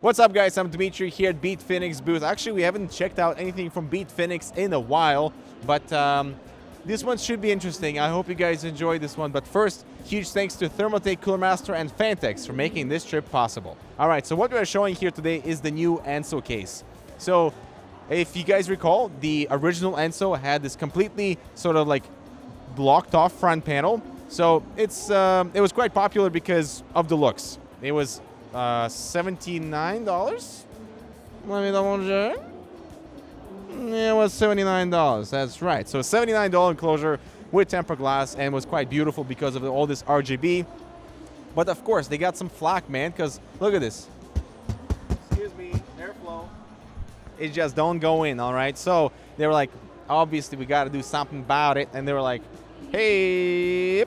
What's up, guys? I'm Dimitri here at Bitfenix booth. Actually, we haven't checked out anything from Bitfenix in a while, but this one should be interesting. I hope you guys enjoy this one. But first, huge thanks to Thermaltake and Phanteks for making this trip possible. All right, so what we're showing here today is the new Enso case. So if you guys recall, the original Enso had this completely sort of like blocked off front panel. So it was quite popular because of the looks. It was $79. Let me double check. It was $79. That's right. So $79 enclosure with tempered glass, and was quite beautiful because of all this RGB. But of course, they got some flack, man, because look at this. Excuse me, airflow. It just don't go in, all right? So they were like, obviously, we got to do something about it. And they were like, hey,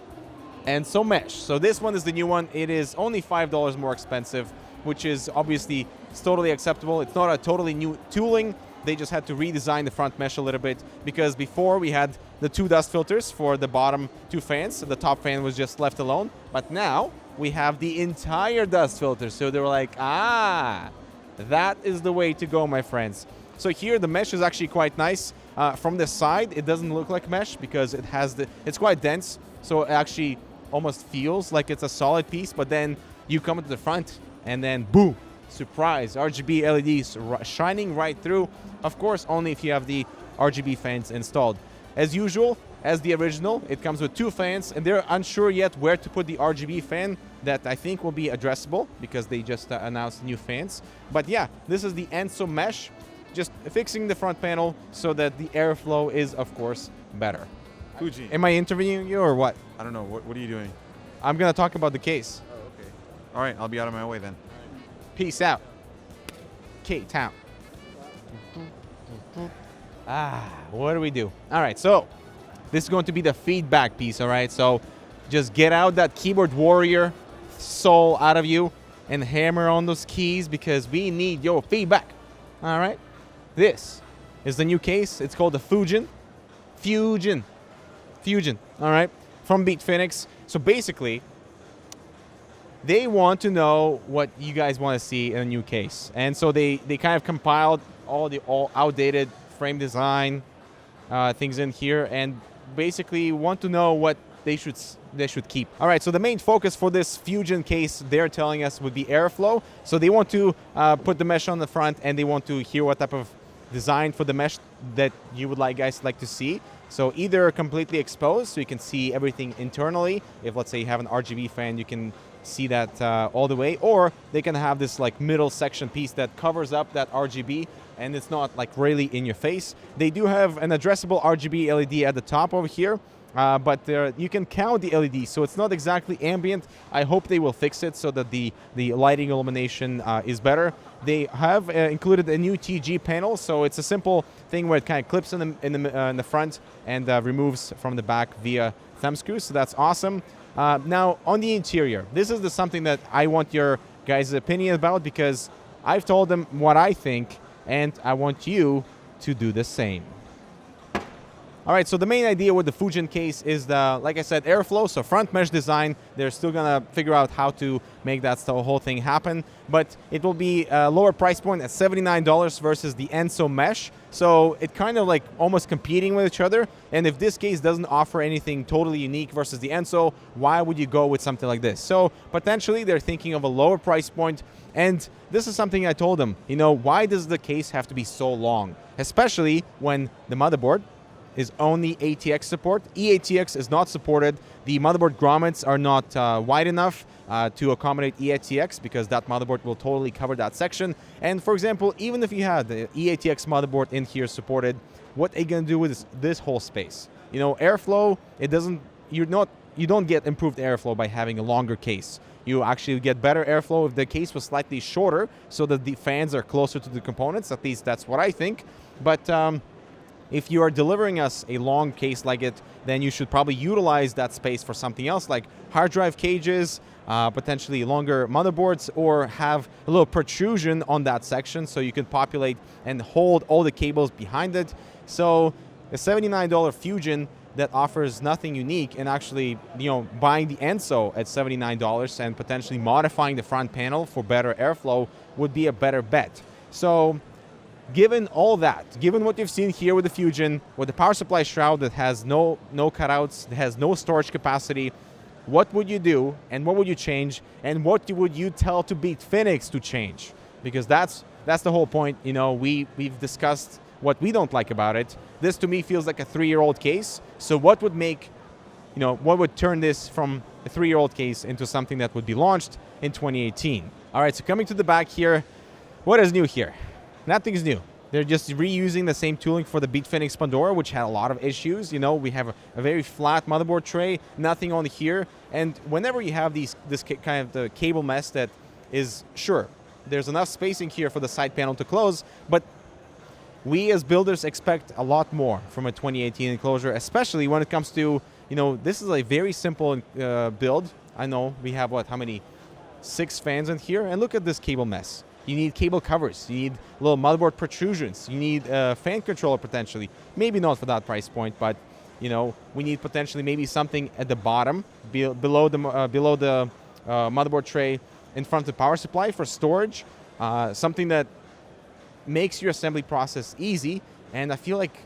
Enso mesh. So this one is the new one. It is only $5 more expensive, which is obviously totally acceptable. It's not a totally new tooling. They just had to redesign the front mesh a little bit, because before we had the two dust filters for the bottom two fans. The top fan was just left alone. But now we have the entire dust filter. So they were like, that is the way to go, my friends. So here the mesh is actually quite nice. From the side, it doesn't look like mesh because it's quite dense. So it actually almost feels like it's a solid piece, but then you come to the front and then boom, surprise, RGB LEDs shining right through. Of course, only if you have the RGB fans installed. As usual, as the original, it comes with two fans, and they're unsure yet where to put the RGB fan that I think will be addressable because they just announced new fans. But yeah, this is the Enso mesh, just fixing the front panel so that the airflow is, of course, better. Fuji. Am I interviewing you or what? I don't know. What are you doing? I'm going to talk about the case. Oh, okay. All right, I'll be out of my way then. Peace out. K-Town. What do we do? All right, so this is going to be the feedback piece, all right? So just get out that keyboard warrior soul out of you and hammer on those keys because we need your feedback, all right? This is the new case. It's called the Fusion, all right, from Bitfenix. So basically, they want to know what you guys want to see in a new case. And so they kind of compiled all outdated frame design things in here and basically want to know what they should keep. All right, so the main focus for this Fusion case, they're telling us, would be airflow. So they want to put the mesh on the front, and they want to hear what type of design for the mesh that you would guys like to see. So either completely exposed, so you can see everything internally. If, let's say, you have an RGB fan, you can see that all the way. Or they can have this like middle section piece that covers up that RGB, and it's not like really in your face. They do have an addressable RGB LED at the top over here, but you can count the LEDs, so it's not exactly ambient. I hope they will fix it so that the lighting illumination is better. They have included a new TG panel, so it's a simple thing where it kind of clips in the front and removes from the back via thumb screws. So that's awesome. Now on the interior, this is something that I want your guys' opinion about, because I've told them what I think, and I want you to do the same. All right, so the main idea with the Fusion case is like I said, airflow, so front mesh design. They're still gonna figure out how to make that whole thing happen, but it will be a lower price point at $79 versus the Enso mesh. So it kind of like almost competing with each other. And if this case doesn't offer anything totally unique versus the Enso, why would you go with something like this? So potentially they're thinking of a lower price point. And this is something I told them, why does the case have to be so long? Especially when the motherboard is only ATX support. eATX is not supported. The motherboard grommets are not wide enough to accommodate eATX, because that motherboard will totally cover that section. And for example, even if you had the eATX motherboard in here supported, what are you gonna do with this whole space? Airflow, you don't get improved airflow by having a longer case. You actually get better airflow if the case was slightly shorter, so that the fans are closer to the components. At least that's what I think. But if you are delivering us a long case like it, then you should probably utilize that space for something else, like hard drive cages, potentially longer motherboards, or have a little protrusion on that section so you can populate and hold all the cables behind it. So a $79 Fusion that offers nothing unique, and actually, buying the Enso at $79 and potentially modifying the front panel for better airflow would be a better bet. So given all that, given what you've seen here with the Fusion, with the power supply shroud that has no cutouts, that has no storage capacity, what would you do and what would you change and what would you tell to Bitfenix to change? Because that's the whole point. You know, we've discussed what we don't like about it. This to me feels like a 3-year-old case. So what would make, you know, what would turn this from a 3-year-old case into something that would be launched in 2018? All right, so coming to the back here, what is new here? Nothing's new. They're just reusing the same tooling for the Bitfenix Pandora, which had a lot of issues. You know, we have a very flat motherboard tray, nothing on here. And whenever you have this kind of the cable mess that is, sure, there's enough spacing here for the side panel to close, but we as builders expect a lot more from a 2018 enclosure, especially when it comes to, you know, this is a very simple build. I know we have, how many? 6 fans in here, and look at this cable mess. You need cable covers, you need little motherboard protrusions, you need a fan controller potentially. Maybe not for that price point, but you know, we need potentially maybe something at the bottom, below the motherboard tray, in front of the power supply for storage, something that makes your assembly process easy. And I feel like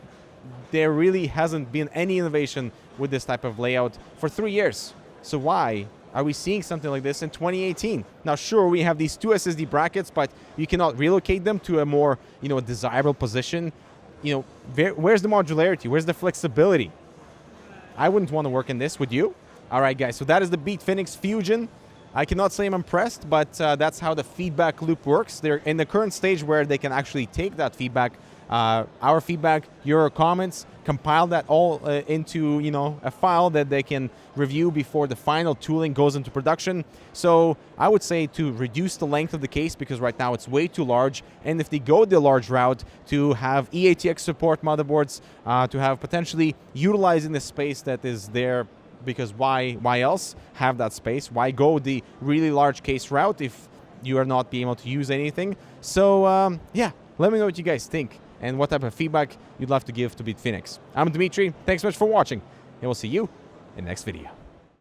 there really hasn't been any innovation with this type of layout for 3 years. So why are we seeing something like this in 2018? Now, sure, we have these 2 SSD brackets, but you cannot relocate them to a more, you know, desirable position. You know, where's the modularity? Where's the flexibility? I wouldn't want to work in this, would you? All right, guys, so that is the Bitfenix Fusion. I cannot say I'm impressed, but that's how the feedback loop works. They're in the current stage where they can actually take that feedback, our feedback, your comments, compile that all into, you know, a file that they can review before the final tooling goes into production. So I would say to reduce the length of the case, because right now it's way too large, and if they go the large route, to have EATX support motherboards, to have potentially utilizing the space that is there, because why else have that space? Why go the really large case route if you are not being able to use anything? So yeah, let me know what you guys think and what type of feedback you'd love to give to Bitfenix. I'm Dmitry. Thanks so much for watching, and we'll see you in the next video.